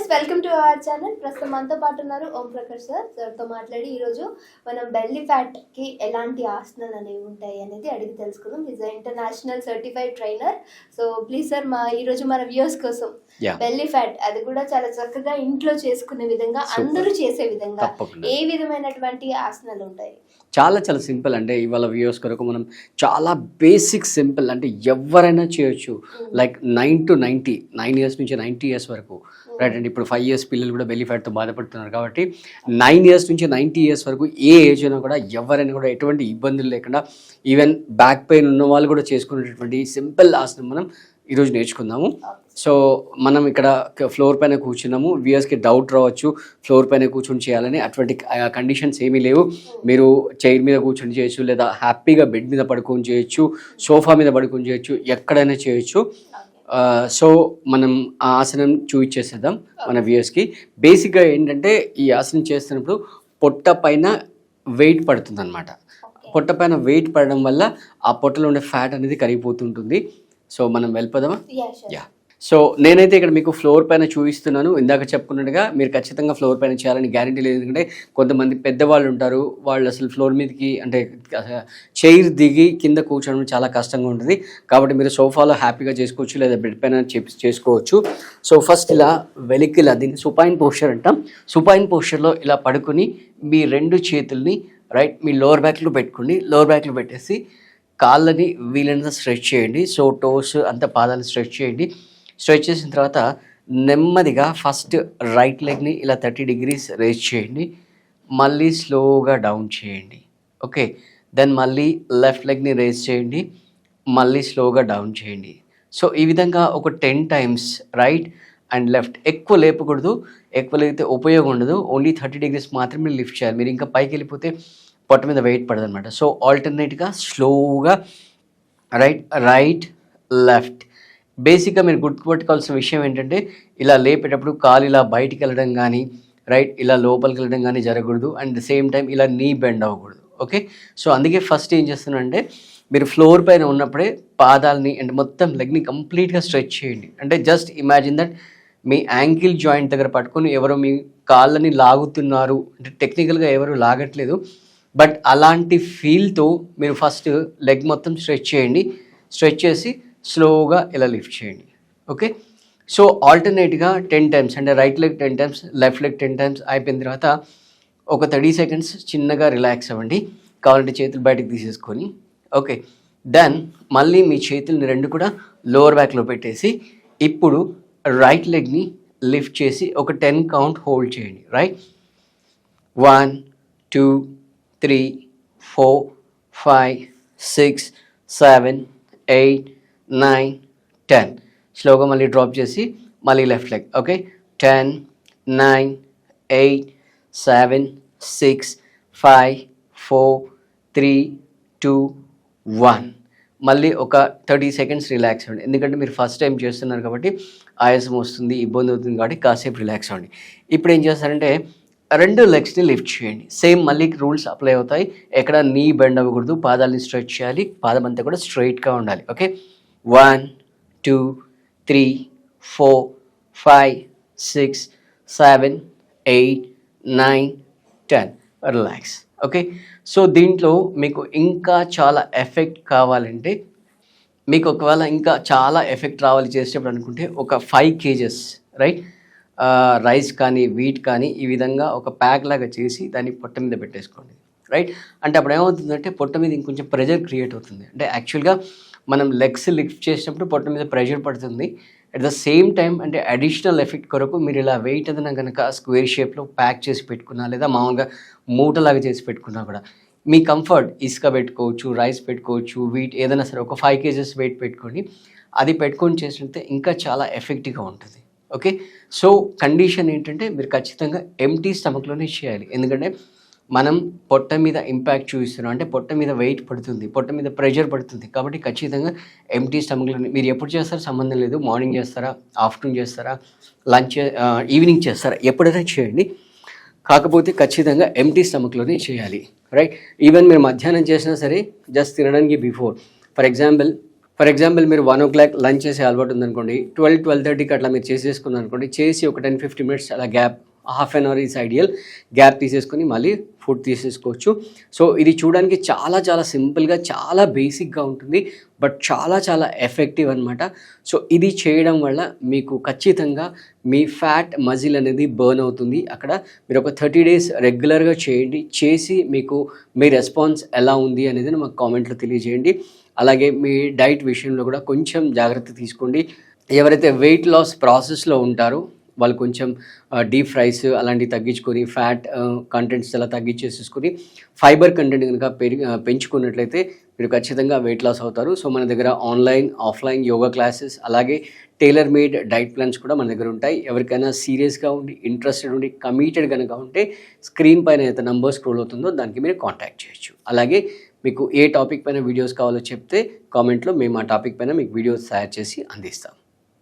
Viewers, welcome to our channel. ప్రస్తుతం మనతో పాటు ఉన్నారు ఓం ప్రకాష్ సార్తో మాట్లాడి ఈరోజు మనం బెల్లీ ఫ్యాట్ కి ఎలాంటి ఆసనాలు అనేవి ఉంటాయి అనేది అడిగి తెలుసుకుందాం. Is international certified trainer. So please sir, ఈరోజు మన వ్యూవర్స్ కోసం బెల్లీ ఫ్యాట్, అది కూడా చాలా చక్కగా ఇంట్లో చేసుకునే విధంగా, అందరూ చేసే విధంగా ఏ విధమైనటువంటి ఆసనాలు ఉంటాయి? చాలా చాలా సింపుల్. అంటే ఇవాళ వ్యూవర్స్ కొరకు మనం చాలా బేసిక్ సింపుల్, అంటే ఎవరైనా చేయొచ్చు. లైక్ 9 to 90, 9 years నుంచి 90 years వరకు, రైట్ అండి. ఇప్పుడు 5 years పిల్లలు కూడా బెల్లీ ఫ్యాట్తో బాధపడుతున్నారు కాబట్టి 9 years నుంచి 90 years వరకు ఏ ఏజ్ అయినా కూడా ఎవరైనా కూడా ఎటువంటి ఇబ్బందులు లేకుండా, ఈవెన్ బ్యాక్ పెయిన్ ఉన్న వాళ్ళు కూడా చేసుకునేటటువంటి సింపుల్ ఆసనం మనం ఈరోజు నేర్చుకుందాము. సో మనం ఇక్కడ ఫ్లోర్ పైన కూర్చున్నాము. వ్యూయర్స్కి డౌట్ రావచ్చు, ఫ్లోర్ పైన కూర్చొని చేయాలని. అటువంటి కండిషన్స్ ఏమీ లేవు. మీరు చైర్ మీద కూర్చొని చేయొచ్చు, లేదా హ్యాపీగా బెడ్ మీద పడుకొని చేయొచ్చు, సోఫా మీద పడుకొని చేయొచ్చు, ఎక్కడైనా చేయొచ్చు. సో మనం ఆ ఆసనం చూపించేసేద్దాం మన వ్యూయర్స్కి. బేసిక్గా ఏంటంటే ఈ ఆసనం చేస్తున్నప్పుడు పొట్ట పైన వెయిట్ పడుతుంది అనమాట. పొట్ట పైన వెయిట్ పడడం వల్ల ఆ పొట్టలో ఉండే ఫ్యాట్ అనేది కరిగిపోతుంటుంది. సో మనం వెళ్ళిపోదామా? యా. సో నేనైతే ఇక్కడ మీకు ఫ్లోర్ పైన చూపిస్తున్నాను. ఇందాక చెప్పుకున్నట్టుగా మీరు ఖచ్చితంగా ఫ్లోర్ పైన చేయాలని గ్యారంటీ లేదు. ఎందుకంటే కొంతమంది పెద్దవాళ్ళు ఉంటారు, వాళ్ళు అసలు ఫ్లోర్ మీదకి అంటే చైర్ దిగి కింద కూర్చోవడం చాలా కష్టంగా ఉంటుంది. కాబట్టి మీరు సోఫాలో హ్యాపీగా చేసుకోవచ్చు, లేదా బెడ్ పైన చేసుకోవచ్చు. సో ఫస్ట్ ఇలా వెలికి, ఇలా దీన్ని సుపైన్ పోస్చర్ అంటాం. సుపైన్ పోస్చర్లో ఇలా పడుకొని మీ 2 చేతుల్ని రైట్ మీ లోవర్ బ్యాక్లో పెట్టుకోండి. లోవర్ బ్యాక్లో పెట్టేసి కాళ్ళని వీలైనంత స్ట్రెచ్ చేయండి. సో టోస్ అంతా పాదాలు స్ట్రెచ్ చేయండి. స్ట్రెచ్ చేసిన తర్వాత నెమ్మదిగా ఫస్ట్ రైట్ లెగ్ని ఇలా 30 degrees రేజ్ చేయండి. మళ్ళీ స్లోగా డౌన్ చేయండి. ఓకే, దెన్ మళ్ళీ లెఫ్ట్ లెగ్ని రేజ్ చేయండి, మళ్ళీ స్లోగా డౌన్ చేయండి. సో ఈ విధంగా ఒక 10 times రైట్ అండ్ లెఫ్ట్. ఎక్కువ లేపకూడదు, ఎక్కువ లేపితే ఉపయోగం ఉండదు. ఓన్లీ 30 degrees మాత్రమే లిఫ్ట్ చేయాలి. మీరు ఇంకా పైకి వెళ్ళిపోతే పొట్ట మీద వెయిట్ పడదు అనమాట. సో ఆల్టర్నేట్గా స్లోగా రైట్ లెఫ్ట్. బేసిక్గా మీరు గుర్తుపెట్టుకోవాల్సిన విషయం ఏంటంటే, ఇలా లేపేటప్పుడు కాలు ఇలా బయటికి వెళ్ళడం కానీ, రైట్ ఇలా లోపలికి వెళ్ళడం కానీ జరగకూడదు. అండ్ సేమ్ టైం ఇలా నీ బెండ్ అవ్వకూడదు. ఓకే, సో అందుకే ఫస్ట్ ఏం చేస్తున్నానంటే, మీరు ఫ్లోర్ పైన ఉన్నప్పుడే పాదాలని అండ్ మొత్తం లెగ్ని కంప్లీట్గా స్ట్రెచ్ చేయండి. అంటే just imagine that me ankle joint దగ్గర పట్టుకొని ఎవరో మీ కాళ్ళని లాగుతున్నారు. అంటే టెక్నికల్గా ఎవరు లాగట్లేదు, బట్ అలాంటి ఫీల్తో మీరు ఫస్ట్ లెగ్ మొత్తం స్ట్రెచ్ చేయండి. స్ట్రెచ్ చేసి స్లోగా ఇలా లిఫ్ట్ చేయండి. ఓకే, సో ఆల్టర్నేట్గా 10 times, అంటే right leg 10 times, left leg 10 times అయిపోయిన తర్వాత ఒక 30 seconds చిన్నగా రిలాక్స్ అవ్వండి. కావాలంటే చేతులు బయటకు తీసేసుకొని. ఓకే, దెన్ మళ్ళీ మీ చేతుల్ని 2 కూడా లోవర్ బ్యాక్లో పెట్టేసి ఇప్పుడు రైట్ లెగ్ని లిఫ్ట్ చేసి ఒక 10 count హోల్డ్ చేయండి. రైట్ 1 2 3 4 5 6 7 8 9 10. స్లోగా మళ్ళీ డ్రాప్ చేసి మళ్ళీ లెఫ్ట్ లెగ్. ఓకే, 10 9 8 7 6 5 4 3 2 1. మళ్ళీ ఒక 30 seconds రిలాక్స్ అవ్వండి. ఎందుకంటే మీరు ఫస్ట్ టైం చేస్తున్నారు కాబట్టి ఆయాసం వస్తుంది, ఇబ్బంది అవుతుంది కాబట్టి కాసేపు రిలాక్స్ అవ్వండి. ఇప్పుడు ఏం చేస్తారంటే 2 లెగ్స్ని లిఫ్ట్ చేయండి. సేమ్ మళ్ళీ రూల్స్ అప్లై అవుతాయి. ఎక్కడ నీ బెండ్ అవ్వకూడదు, పాదాలని స్ట్రెచ్ చేయాలి, పాదం అంతా కూడా స్ట్రైట్గా ఉండాలి. ఓకే, 1 2 3 4 5 6 7 8 9 10. రిలాక్స్. ఓకే, సో దీంట్లో మీకు ఇంకా చాలా ఎఫెక్ట్ కావాలంటే, మీకు ఒకవేళ ఇంకా చాలా ఎఫెక్ట్ రావాలి చేసేటప్పుడు అనుకుంటే ఒక 5 kgs రైట్ రైస్ కానీ వీట్ కానీ ఈ విధంగా ఒక ప్యాక్ లాగా చేసి దాన్ని పొట్ట మీద పెట్టేసుకోండి. రైట్, అంటే అప్పుడు ఏమవుతుందంటే పొట్ట మీద ఇంకొంచెం ప్రెషర్ క్రియేట్ అవుతుంది. అంటే యాక్చువల్గా మనం లెగ్స్ లిఫ్ట్ చేసినప్పుడు పొట్ట మీద ప్రెషర్ పడుతుంది. అట్ ద సేమ్ టైం అంటే అడిషనల్ ఎఫెక్ట్ కొరకు మీరు ఇలా వెయిట్ ఏదైనా కనుక స్క్వేర్ షేప్లో ప్యాక్ చేసి పెట్టుకున్నా, లేదా మామూలుగా మూటలాగా చేసి పెట్టుకున్నా కూడా మీ కంఫర్ట్, ఇసుక పెట్టుకోవచ్చు, రైస్ పెట్టుకోవచ్చు, వీట్ ఏదైనా సరే ఒక 5 kgs వెయిట్ పెట్టుకోండి. అది పెట్టుకొని చేసినట్టే ఇంకా చాలా ఎఫెక్టివ్గా ఉంటుంది. ఓకే, సో కండిషన్ ఏంటంటే మీరు ఖచ్చితంగా ఎంటీ స్టమక్లోనే చేయాలి. ఎందుకంటే మనం పొట్ట మీద ఇంపాక్ట్ చూపిస్తున్నాం, అంటే పొట్ట మీద వెయిట్ పడుతుంది, పొట్ట మీద ప్రెషర్ పడుతుంది. కాబట్టి ఖచ్చితంగా ఎంటీ స్టమక్లోనే. మీరు ఎప్పుడు చేస్తారో సంబంధం లేదు, మార్నింగ్ చేస్తారా, ఆఫ్టర్నూన్ చేస్తారా, లంచ్ ఈవినింగ్ చేస్తారా, ఎప్పుడైనా చేయండి. కాకపోతే ఖచ్చితంగా ఎంటీ స్టమక్లోనే చేయాలి. రైట్, ఈవెన్ మీరు మధ్యాహ్నం చేసినా సరే జస్ట్ తినడానికి before. For example for example మీరు 1 o'clock లంచ్ చేసే అలవాటు ఉందనుకోండి, 12-12:30కి అట్లా మీరు చేసేసుకున్నారు అనుకోండి, చేసి ఒక 10-15 minutes అలా gap, half an hour is ideal, gap తీసేసుకొని మళ్ళీ ఫుడ్ తీసేసుకోవచ్చు. సో ఇది చూడడానికి చాలా చాలా సింపుల్గా, చాలా బేసిక్గా ఉంటుంది, బట్ చాలా చాలా ఎఫెక్టివ్ అనమాట. సో ఇది చేయడం వల్ల మీకు ఖచ్చితంగా మీ ఫ్యాట్ మజిల్ అనేది బర్న్ అవుతుంది. అక్కడ మీరు ఒక 30 days రెగ్యులర్గా చేయండి. చేసి మీకు మీ రెస్పాన్స్ ఎలా ఉంది అనేది మాకు కామెంట్లో తెలియజేయండి. అలాగే మీ డైట్ విషయంలో కూడా కొంచెం జాగ్రత్త తీసుకోండి. ఎవరైతే వెయిట్ లాస్ ప్రాసెస్లో ఉంటారో వాళ్ళు కొంచెం డీప్ ఫ్రైస్ అలాంటివి తగ్గించుకొని, ఫ్యాట్ కంటెంట్స్ అలా తగ్గించేసేసుకొని, ఫైబర్ కంటెంట్ కనుక పెంచుకున్నట్లయితే మీరు ఖచ్చితంగా వెయిట్ లాస్ అవుతారు. సో మన దగ్గర ఆన్లైన్, ఆఫ్లైన్ యోగా క్లాసెస్, అలాగే టైలర్ మేడ్ డైట్ ప్లాన్స్ కూడా మన దగ్గర ఉంటాయి. ఎవరికైనా సీరియస్గా ఉండి, ఇంట్రెస్టెడ్ ఉండి, కమిటెడ్ కనుక ఉంటే స్క్రీన్ పైన అయితే నంబర్ స్క్రోల్ అవుతుందో దానికి మీరు కాంటాక్ట్ చేయొచ్చు. అలాగే మీకు ఏ టాపిక్ పైన వీడియోస్ కావాలో చెప్తే కామెంట్లో మేము ఆ టాపిక్ పైన మీకు వీడియోస్ తయారు చేసి అందిస్తాం.